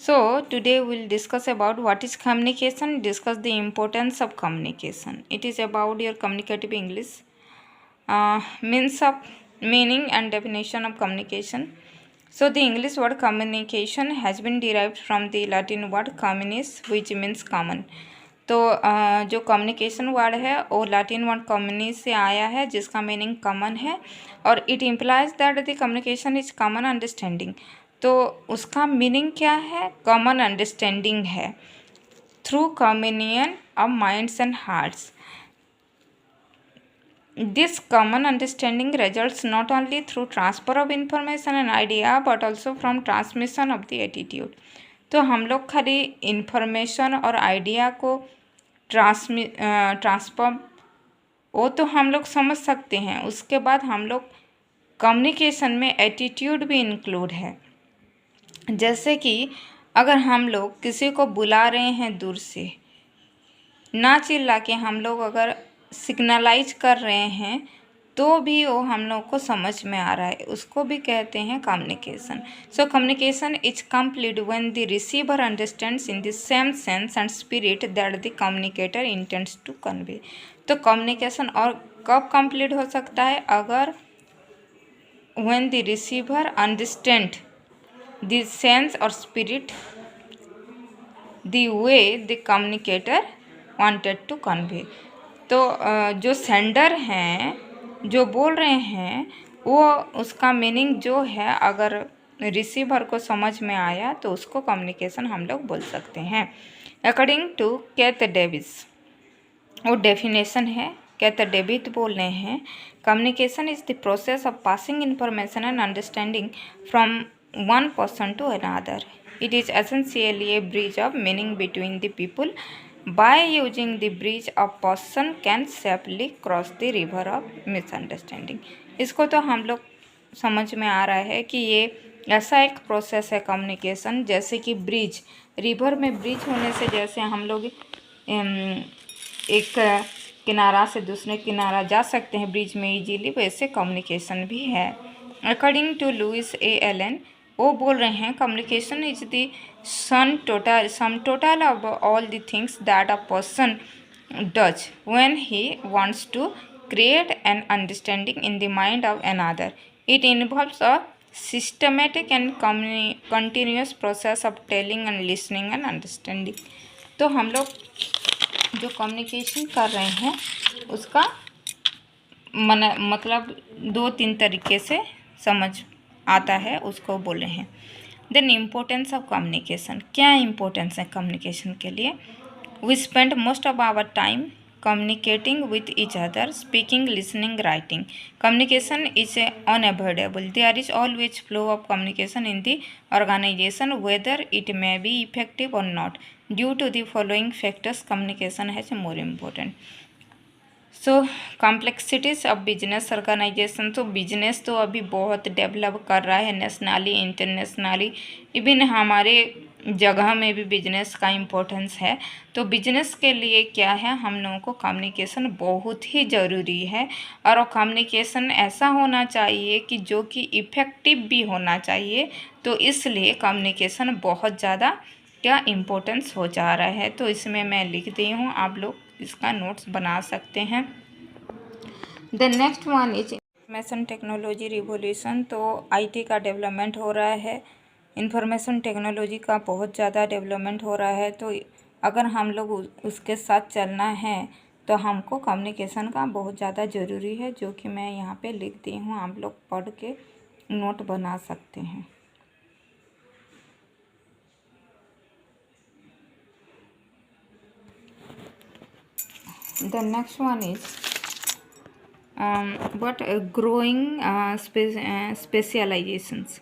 So today we'll discuss about what is communication, discuss the importance of communication. It is about your communicative English, meaning and definition of communication. So the English word communication has been derived from the Latin word communis, which means common. तो जो communication word है वो Latin word कम्युनी से आया है जिसका meaning common है और it implies that the communication is common understanding. तो उसका मीनिंग क्या है? कॉमन अंडरस्टैंडिंग है through communion of minds and hearts. This common understanding results not only through transfer of information and idea but also from transmission of the attitude। तो हम लोग खाली information और आइडिया को ट्रांसफर वो तो हम लोग समझ सकते हैं, उसके बाद हम लोग कम्युनिकेशन में एटीट्यूड भी इंक्लूड है। जैसे कि अगर हम लोग किसी को बुला रहे हैं दूर से, ना चिल्ला के हम लोग अगर सिग्नलाइज कर रहे हैं तो भी वो हम लोग को समझ में आ रहा है, उसको भी कहते हैं communication. So communication is complete when the receiver understands in the same sense and spirit that the communicator intends to convey. तो कम्युनिकेशन और कब कंप्लीट हो सकता है? अगर when the receiver understand the sense और spirit the way the communicator wanted to convey. तो जो सेंडर हैं, जो बोल रहे हैं, वो उसका मीनिंग जो है अगर रिसीवर को समझ में आया तो उसको कम्युनिकेशन हम लोग बोल सकते हैं। अकॉर्डिंग टू कैथ डेविस, वो डेफिनेशन है, कैथ डेविड बोल रहे हैं, communication is the process of passing information and understanding from one person to another. It is essentially a bridge of meaning between the people. By using the bridge, a person can safely cross the river of misunderstanding। इसको तो हम लोग समझ में आ रहा है कि ये ऐसा एक प्रोसेस है कम्युनिकेशन, जैसे कि ब्रिज, रिवर में ब्रिज होने से जैसे हम लोग एक किनारा से दूसरे किनारा जा सकते हैं ब्रिज में इजीली, वैसे कम्युनिकेशन भी है। According to Louis A Allen, वो बोल रहे हैं communication is the sum total of all the things that a person does when he wants to create an understanding in the mind of another. It involves a systematic and continuous process of telling and listening and understanding. तो हम लोग जो communication कर रहे हैं उसका मतलब 2-3 तरीके से समझ आता है, उसको बोले हैं। देन इम्पोर्टेंस ऑफ कम्युनिकेशन, क्या इम्पोर्टेंस है कम्युनिकेशन के लिए? We spend most of our time communicating with each other, speaking, listening, writing. Communication is unavoidable. There is always flow of communication in the organization whether it may be effective or not. Due to the following factors communication has more important. So complexities of business organization. तो business तो अभी बहुत develop कर रहा है nationally, internationally, even हमारे जगह में भी बिजनेस का इम्पोर्टेंस है। तो बिजनेस के लिए क्या है, हम लोगों को कम्युनिकेशन बहुत ही ज़रूरी है और वो कम्युनिकेशन ऐसा होना चाहिए कि जो कि इफ़ेक्टिव भी होना चाहिए। तो इसलिए कम्युनिकेशन बहुत ज़्यादा क्या इम्पोर्टेंस हो जा रहा है। तो इसमें मैं लिख दी हूँ, आप लोग इसका नोट्स बना सकते हैं। The next one is information technology revolution. तो आईटी का डेवलपमेंट हो रहा है, इंफॉर्मेशन टेक्नोलॉजी का बहुत ज़्यादा डेवलपमेंट हो रहा है। तो अगर हम लोग उसके साथ चलना है तो हमको कम्युनिकेशन का बहुत ज़्यादा ज़रूरी है, जो कि मैं यहाँ पे लिख दी हूँ, आप लोग पढ़ के नोट बना सकते हैं। The next one is growing specializations।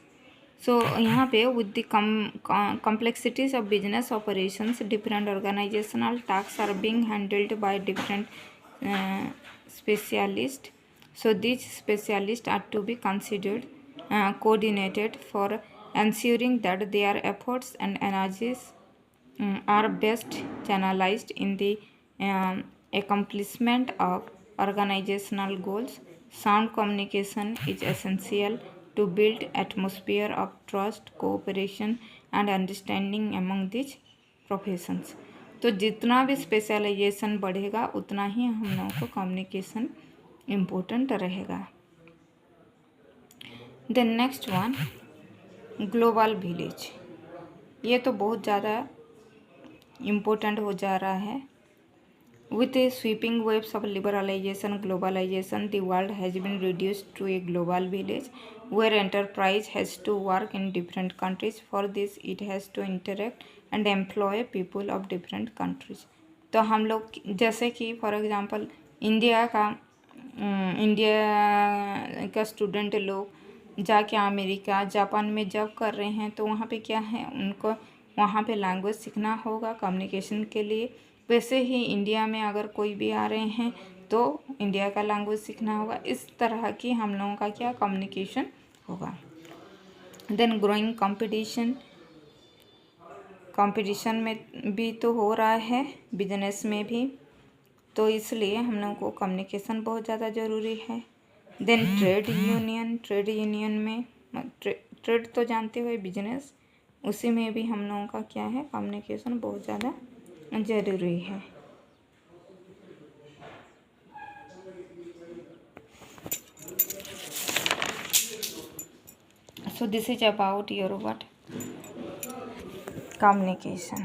So यहाँ पे with the complexities of business operations, different organizational tasks are being handled by different specialists। So these specialists are to be considered coordinated for ensuring that their efforts and energies are best channelized in the accomplishment of organizational goals. Sound communication is essential to build atmosphere of trust, cooperation and understanding among these professions। तो जितना भी specialisation बढ़ेगा उतना ही हम लोगों को communication important रहेगा। Then next one, global village. ये तो बहुत ज़्यादा इम्पोर्टेंट हो जा रहा है। With a sweeping waves of liberalization, globalization, the world has been reduced to a global village where enterprise has to work in different countries. For this, it has to interact and employ people of different countries। तो हम लोग जैसे कि for example India का student लोग जाके America, Japan में job कर रहे हैं, तो वहाँ पे क्या है, उनको वहाँ पे लैंग्वेज सीखना होगा कम्युनिकेशन के लिए। वैसे ही इंडिया में अगर कोई भी आ रहे हैं तो इंडिया का लैंग्वेज सीखना होगा। इस तरह की हम लोगों का क्या कम्युनिकेशन होगा। देन ग्रोइंग कंपटीशन में भी तो हो रहा है, बिजनेस में भी, तो इसलिए हम लोगों को कम्युनिकेशन बहुत ज़्यादा ज़रूरी है। देन ट्रेड यूनियन में ट्रेड तो जानते हो बिजनेस, उसी में भी हम लोगों का क्या है, कम्युनिकेशन बहुत ज़्यादा ज़रूरी है। So this is about your what? Communication।